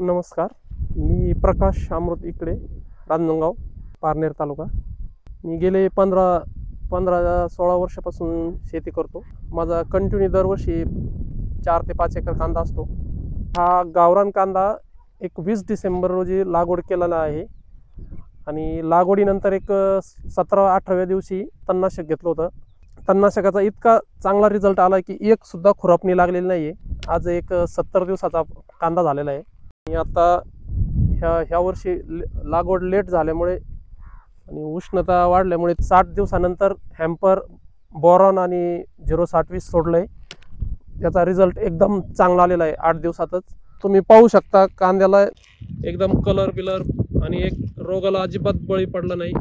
नमस्कार, मी प्रकाश अमृत इकडे, रांजणगाव, पारनेर तालुका। मी गेले 15-16 वर्षापासून शेती करतो। माझा कंटिन्यू दरवर्षी 4 ते 5 एकर कांदा असतो। हा गावरान कांदा 20 डिसेंबर रोजी लागवड केलेला आहे आणि लागवडीनंतर 17-18व्या दिवशी तणनाशक घेतलं होतं। तणनाशकाचा इतका चांगला रिझल्ट आला की एक सुद्धा खुरापणी लागलेली नाहीये। आज 70 दिवसाचा कांदा झालेला आहे आणि आता ह्या वर्षी लागवड लेट झाल्यामुळे आणि उष्णता वाढल्यामुळे 60 दिवसानंतर हॅम्पर बोरॉन आणि 0-7-20 सोडलंय। त्याचा रिझल्ट एकदम चांगला आलेला आहे 8 दिवसातच। तुम्ही पाहू शकता कांद्याला एकदम कलर बिलर आणि रोगाला अजिबात बळी पडला नाही।